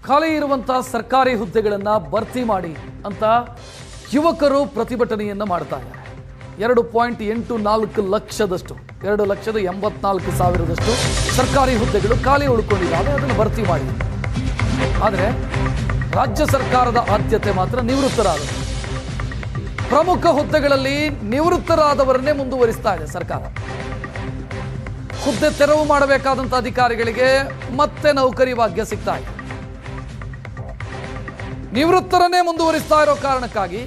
ಖಾಲಿ ಇರುವಂತಹ ಸರ್ಕಾರಿ ಹುದ್ದೆಗಳನ್ನು ಭರ್ತಿ ಮಾಡಿ ಅಂತ ಯುವಕರು ಪ್ರತಿಭಟನೆಯನ್ನು ಮಾಡ್ತಾ ಇದ್ದಾರೆ. 2.84 ಲಕ್ಷದಷ್ಟು 2,84,000 ಸರ್ಕಾರಿ ಹುದ್ದೆಗಳು ಖಾಲಿ ಉಳ್ಕೊಂಡಿದ್ದಾವೆ, ಅದನ್ನು ಭರ್ತಿ ಮಾಡಿ. ಆದರೆ ರಾಜ್ಯ ಸರ್ಕಾರದ ಆದ್ಯತೆ ಮಾತ್ರ ನಿವೃತ್ತರಾದವರು. ಪ್ರಮುಖ ಹುದ್ದೆಗಳಲ್ಲಿ ನಿವೃತ್ತರಾದವರನ್ನೇ ಮುಂದುವರಿಸ್ತಾ ಇದೆ ಸರ್ಕಾರ. ಹುದ್ದೆ ತೆರವು ಮಾಡಬೇಕಾದಂಥ ಅಧಿಕಾರಿಗಳಿಗೆ ಮತ್ತೆ ನೌಕರಿ ಭಾಗ್ಯ ಸಿಗ್ತಾ ಇದೆ. ನಿವೃತ್ತರನ್ನೇ ಮುಂದುವರಿಸ್ತಾ ಇರೋ ಕಾರಣಕ್ಕಾಗಿ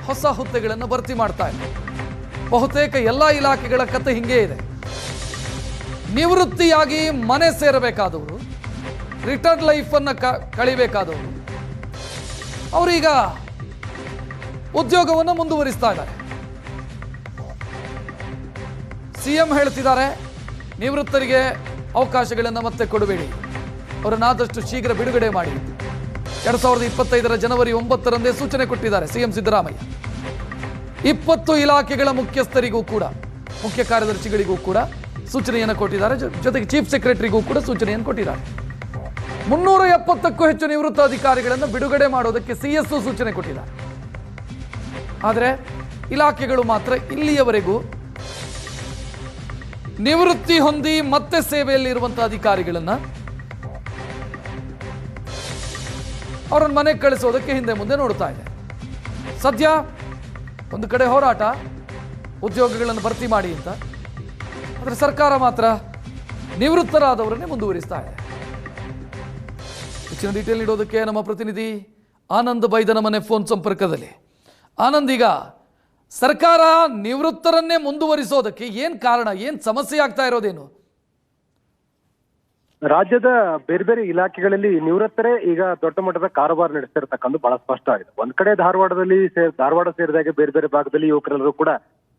ಹೊಸ ಹುದ್ದೆಗಳನ್ನು ಭರ್ತಿ ಮಾಡ್ತಾ ಇದೆ. ಬಹುತೇಕ ಎಲ್ಲ ಇಲಾಖೆಗಳ ಕತೆ ಹಿಂಗೇ ಇದೆ. ನಿವೃತ್ತಿಯಾಗಿ ಮನೆ ಸೇರಬೇಕಾದವರು, ರಿಟೈರ್ಡ್ ಲೈಫನ್ನು ಕಳಿಬೇಕಾದವರು ಅವರೀಗ ಉದ್ಯೋಗವನ್ನು ಮುಂದುವರಿಸ್ತಾ ಇದ್ದಾರೆ. ಸಿಎಂ ಹೇಳ್ತಿದ್ದಾರೆ, ನಿವೃತ್ತರಿಗೆ ಅವಕಾಶಗಳನ್ನು ಮತ್ತೆ ಕೊಡಬೇಡಿ, ಅವರನ್ನಾದಷ್ಟು ಶೀಘ್ರ ಬಿಡುಗಡೆ ಮಾಡಿ. 2025 ಜನವರಿ 9ರಂದೇ ಸೂಚನೆ ಕೊಟ್ಟಿದ್ದಾರೆ ಸಿಎಂ ಸಿದ್ದರಾಮಯ್ಯ. 20 ಇಲಾಖೆಗಳ ಮುಖ್ಯಸ್ಥರಿಗೂ ಕೂಡ, ಮುಖ್ಯ ಕಾರ್ಯದರ್ಶಿಗಳಿಗೂ ಕೂಡ ಸೂಚನೆಯನ್ನು ಕೊಟ್ಟಿದ್ದಾರೆ. ಜೊತೆಗೆ ಚೀಫ್ ಸೆಕ್ರೆಟರಿಗೂ ಕೂಡ ಸೂಚನೆಯನ್ನು ಕೊಟ್ಟಿದ್ದಾರೆ. 370ಕ್ಕೂ ಹೆಚ್ಚು ನಿವೃತ್ತ ಅಧಿಕಾರಿಗಳನ್ನು ಬಿಡುಗಡೆ ಮಾಡೋದಕ್ಕೆ ಸಿಎಸ್ ಸೂಚನೆ ಕೊಟ್ಟಿದ್ದಾರೆ. ಆದರೆ ಇಲಾಖೆಗಳು ಮಾತ್ರ ಇಲ್ಲಿಯವರೆಗೂ ನಿವೃತ್ತಿ ಹೊಂದಿ ಮತ್ತೆ ಸೇವೆಯಲ್ಲಿ ಇರುವಂತಹ ಅಧಿಕಾರಿಗಳನ್ನು ಅವರನ್ನು ಮನೆಗೆ ಕಳಿಸೋದಕ್ಕೆ ಹಿಂದೆ ಮುಂದೆ ನೋಡ್ತಾ ಇದೆ. ಸದ್ಯ ಒಂದು ಕಡೆ ಹೋರಾಟ, ಉದ್ಯೋಗಗಳನ್ನು ಭರ್ತಿ ಮಾಡಿ ಅಂತ, ಆದರೆ ಸರ್ಕಾರ ಮಾತ್ರ ನಿವೃತ್ತರಾದವರನ್ನೇ ಮುಂದುವರಿಸ್ತಾ ಇದೆ. ಹೆಚ್ಚಿನ ಡೀಟೇಲ್ ನೀಡೋದಕ್ಕೆ ನಮ್ಮ ಪ್ರತಿನಿಧಿ ಆನಂದ್ ಬೈದನ ಮನೆ ಫೋನ್ ಸಂಪರ್ಕದಲ್ಲಿ. ಆನಂದ್, ಈಗ ಸರ್ಕಾರ ನಿವೃತ್ತರನ್ನೇ ಮುಂದುವರಿಸೋದಕ್ಕೆ ಏನ್ ಕಾರಣ, ಏನ್ ಸಮಸ್ಯೆ ಆಗ್ತಾ ಇರೋದೇನು? ರಾಜ್ಯದ ಬೇರೆ ಬೇರೆ ಇಲಾಖೆಗಳಲ್ಲಿ ನಿವೃತ್ತರೇ ಈಗ ದೊಡ್ಡ ಮಟ್ಟದ ಕಾರೋಬಾರ ನಡೆಸ್ತಿರ್ತಕ್ಕಂಥ ಬಹಳ ಸ್ಪಷ್ಟ ಆಗಿದೆ. ಒಂದ್ ಕಡೆ ಧಾರವಾಡ ಸೇರಿದಾಗೆ ಬೇರೆ ಬೇರೆ ಭಾಗದಲ್ಲಿ ಯುವಕರೆಲ್ಲರೂ ಕೂಡ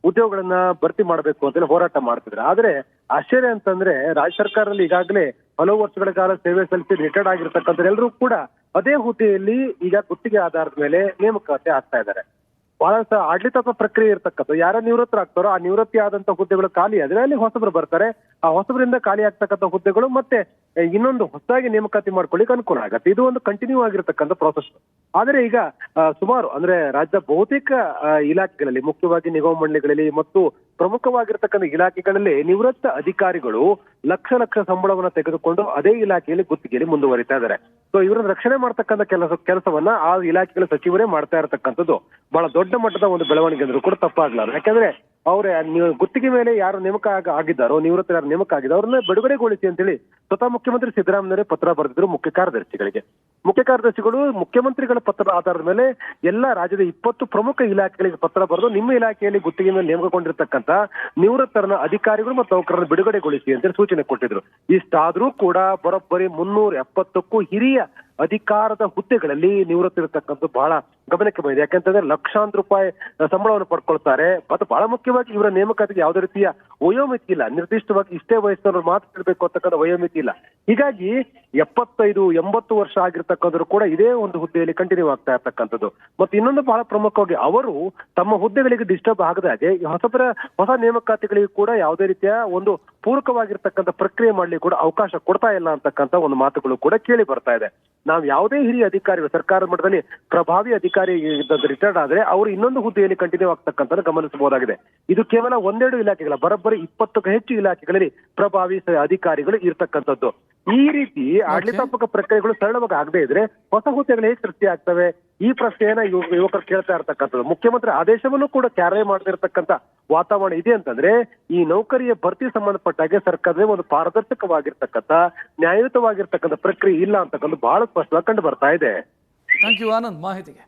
ಉದ್ಯೋಗಗಳನ್ನ ಭರ್ತಿ ಮಾಡಬೇಕು ಅಂತೇಳಿ ಹೋರಾಟ ಮಾಡ್ತಿದ್ರು. ಆದ್ರೆ ಆಶ್ಚರ್ಯ ಅಂತಂದ್ರೆ ರಾಜ್ಯ ಸರ್ಕಾರದಲ್ಲಿ ಈಗಾಗಲೇ ಹಲವು ವರ್ಷಗಳ ಕಾಲ ಸೇವೆ ಸಲ್ಲಿಸಿ ರಿಟೈರ್ಡ್ ಆಗಿರ್ತಕ್ಕಂಥ ಎಲ್ಲರೂ ಕೂಡ ಅದೇ ಹುದ್ದೆಯಲ್ಲಿ ಈಗ ಗುತ್ತಿಗೆ ಆಧಾರದ ಮೇಲೆ ನೇಮಕಾತಿ ಆಗ್ತಾ ಇದ್ದಾರೆ. ಬಹಳ ಆಡಳಿತಾತ್ಮಕ ಪ್ರಕ್ರಿಯೆ ಇರ್ತಕ್ಕಂಥ ಯಾರ ನಿವೃತ್ತರಾಗ್ತಾರೋ ಆ ನಿವೃತ್ತಿ ಆದಂತ ಹುದ್ದೆಗಳು ಖಾಲಿ ಆದ್ರೆ ಅಲ್ಲಿ ಹೊಸಬರು ಬರ್ತಾರೆ. ಆ ಹೊಸಬರಿಂದ ಖಾಲಿ ಆಗ್ತಕ್ಕಂಥ ಹುದ್ದೆಗಳು ಮತ್ತೆ ಇನ್ನೊಂದು ಹೊಸದಾಗಿ ನೇಮಕಾತಿ ಮಾಡ್ಕೊಳ್ಳಿಕ್ಕೆ ಅನುಕೂಲ ಆಗತ್ತೆ. ಇದು ಒಂದು ಕಂಟಿನ್ಯೂ ಆಗಿರ್ತಕ್ಕಂಥ ಪ್ರೋಸೆಸ್. ಆದ್ರೆ ಈಗ ಸುಮಾರು ಅಂದ್ರೆ ರಾಜ್ಯದ ಬಹುತೇಕ ಇಲಾಖೆಗಳಲ್ಲಿ, ಮುಖ್ಯವಾಗಿ ನಿಗಮ ಮಂಡಳಿಗಳಲ್ಲಿ ಮತ್ತು ಪ್ರಮುಖವಾಗಿರ್ತಕ್ಕಂಥ ಇಲಾಖೆಗಳಲ್ಲಿ ನಿವೃತ್ತ ಅಧಿಕಾರಿಗಳು ಲಕ್ಷ ಸಂಬಳವನ್ನು ತೆಗೆದುಕೊಂಡು ಅದೇ ಇಲಾಖೆಯಲ್ಲಿ ಗುತ್ತಿಗೆಯಲ್ಲಿ ಮುಂದುವರಿತಾ ಇದ್ದಾರೆ. ಸೊ ಇವರನ್ನ ರಕ್ಷಣೆ ಮಾಡ್ತಕ್ಕಂಥ ಕೆಲಸವನ್ನ ಆ ಇಲಾಖೆಗಳ ಸಚಿವರೇ ಮಾಡ್ತಾ ಇರತಕ್ಕಂಥದ್ದು ಬಹಳ ದೊಡ್ಡ ಮಟ್ಟದ ಒಂದು ಬೆಳವಣಿಗೆ ಅಂದ್ರೂ ಕೂಡ ತಪ್ಪಾಗ್ಲಾರ. ಯಾಕಂದ್ರೆ ಅವ್ರ ಗುತ್ತಿಗೆ ಮೇಲೆ ಯಾರು ನೇಮಕ ಆಗಿದ್ದಾರೋ, ನಿವೃತ್ತ ಯಾರು ನೇಮಕ ಆಗಿದ್ದಾರೋ ಅವ್ರನ್ನ ಬಿಡುಗಡೆಗೊಳಿಸಿ ಅಂತೇಳಿ ಸ್ವತಃ ಮುಖ್ಯಮಂತ್ರಿ ಸಿದ್ದರಾಮಯ್ಯ ಪತ್ರ ಬರೆದಿದ್ರು ಮುಖ್ಯ ಕಾರ್ಯದರ್ಶಿಗಳಿಗೆ. ಮುಖ್ಯ ಕಾರ್ಯದರ್ಶಿಗಳು ಮುಖ್ಯಮಂತ್ರಿಗಳ ಪತ್ರದ ಆಧಾರದ ಮೇಲೆ ಎಲ್ಲ ರಾಜ್ಯದ 20 ಪ್ರಮುಖ ಇಲಾಖೆಗಳಿಗೆ ಪತ್ರ ಬರೆದು ನಿಮ್ಮ ಇಲಾಖೆಯಲ್ಲಿ ಗುತ್ತಿಗೆ ಮೇಲೆ ನೇಮಕಗೊಂಡಿರ್ತಕ್ಕಂಥ ನಿವೃತ್ತರನ್ನ ಅಧಿಕಾರಿಗಳು ಮತ್ತು ನೌಕರರನ್ನು ಬಿಡುಗಡೆಗೊಳಿಸಿ ಅಂತೇಳಿ ಸೂಚನೆ ಕೊಟ್ಟಿದ್ರು. ಇಷ್ಟಾದ್ರೂ ಕೂಡ ಬರೋಬ್ಬರಿ 370ಕ್ಕೂ ಹಿರಿಯ ಅಧಿಕಾರದ ಹುದ್ದೆಗಳಲ್ಲಿ ನಿವೃತ್ತಿರತಕ್ಕಂಥ ಬಹಳ ಗಮನಕ್ಕೆ ಬಂದಿದೆ. ಯಾಕಂತಂದ್ರೆ ಲಕ್ಷಾಂತರ ರೂಪಾಯಿ ಸಂಬಳವನ್ನು ಪಡ್ಕೊಳ್ತಾರೆ. ಮತ್ತು ಬಹಳ ಮುಖ್ಯವಾಗಿ ಇವರ ನೇಮಕಾತಿಗೆ ಯಾವುದೇ ರೀತಿಯ ವಯೋಮಿತಿ ಇಲ್ಲ. ನಿರ್ದಿಷ್ಟವಾಗಿ ಇಷ್ಟೇ ವಯಸ್ಸಿನವರು ಮಾತ್ರ ಇರಬೇಕು ಅಂತಕ್ಕಂಥ ವಯೋಮಿತಿ ಇಲ್ಲ. ಹೀಗಾಗಿ 75-80 ವರ್ಷ ಆಗಿರ್ತಕ್ಕಂಥವ್ರು ಕೂಡ ಇದೇ ಒಂದು ಹುದ್ದೆಯಲ್ಲಿ ಕಂಟಿನ್ಯೂ ಆಗ್ತಾ ಇರ್ತಕ್ಕಂಥದ್ದು. ಮತ್ತು ಇನ್ನೊಂದು ಬಹಳ ಪ್ರಮುಖವಾಗಿ ಅವರು ತಮ್ಮ ಹುದ್ದೆಗಳಿಗೆ ಡಿಸ್ಟರ್ಬ್ ಆಗದ ಹಾಗೆ ಹೊಸ ನೇಮಕಾತಿಗಳಿಗೆ ಕೂಡ ಯಾವುದೇ ರೀತಿಯ ಒಂದು ಪೂರಕವಾಗಿರ್ತಕ್ಕಂಥ ಪ್ರಕ್ರಿಯೆ ಮಾಡ್ಲಿಕ್ಕೆ ಕೂಡ ಅವಕಾಶ ಕೊಡ್ತಾ ಇಲ್ಲ ಅಂತಕ್ಕಂಥ ಒಂದು ಮಾತುಗಳು ಕೂಡ ಕೇಳಿ ಬರ್ತಾ ಇದೆ. ನಾವು ಯಾವುದೇ ಹಿರಿಯ ಅಧಿಕಾರಿ ಸರ್ಕಾರದ ಮಟ್ಟದಲ್ಲಿ ಪ್ರಭಾವಿ ಅಧಿಕಾರಿ ರಿಟೈರ್ಡ್ ಆದ್ರೆ ಅವರು ಇನ್ನೊಂದು ಹುದ್ದೆಯಲ್ಲಿ ಕಂಟಿನ್ಯೂ ಆಗ್ತಕ್ಕಂಥ ಗಮನಿಸಬಹುದಾಗಿದೆ. ಇದು ಕೇವಲ 1-2 ಇಲಾಖೆಗಳ ಬರೋಬ್ಬರಿ 20ಕ್ಕೂ ಹೆಚ್ಚು ಇಲಾಖೆಗಳಲ್ಲಿ ಪ್ರಭಾವಿ ಅಧಿಕಾರಿಗಳು ಇರ್ತಕ್ಕಂಥದ್ದು. ಈ ರೀತಿ ಆಡಳಿತಾತ್ಮಕ ಪ್ರಕ್ರಿಯೆಗಳು ಸರಳವಾಗಿ ಆಗದೆ ಇದ್ರೆ ಹೊಸ ಹುದ್ದೆಗಳು ಹೇಗೆ ಸೃಷ್ಟಿ ಆಗ್ತವೆ? ಈ ಪ್ರಶ್ನೆಯನ್ನ ಯುವಕರು ಕೇಳ್ತಾ ಇರ್ತಕ್ಕಂಥದ್ದು. ಮುಖ್ಯಮಂತ್ರಿ ಆದೇಶವನ್ನು ಕೂಡ ಕ್ಯಾರೆ ಮಾಡದಿರ್ತಕ್ಕಂಥ ವಾತಾವರಣ ಇದೆ ಅಂತಂದ್ರೆ ಈ ನೌಕರಿಯ ಭರ್ತಿ ಸಂಬಂಧಪಟ್ಟಾಗೆ ಸರ್ಕಾರವೇ ಒಂದು ಪಾರದರ್ಶಕವಾಗಿರ್ತಕ್ಕಂಥ ನ್ಯಾಯಯುತವಾಗಿರ್ತಕ್ಕಂಥ ಪ್ರಕ್ರಿಯೆ ಇಲ್ಲ ಅಂತಕ್ಕಂಥ ಬಹಳ ಸ್ಪಷ್ಟವಾಗಿ ಕಂಡು ಬರ್ತಾ ಇದೆ. ಥ್ಯಾಂಕ್ ಯು ಆನಂದ್ ಮಾಹಿತಿಗೆ.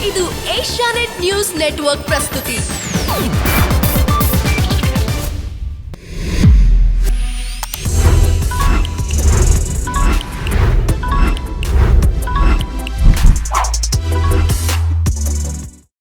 ಇದು ಏಷ್ಯಾನೆಟ್ ನ್ಯೂಸ್ ನೆಟ್ವರ್ಕ್ ಪ್ರಸ್ತುತಿ.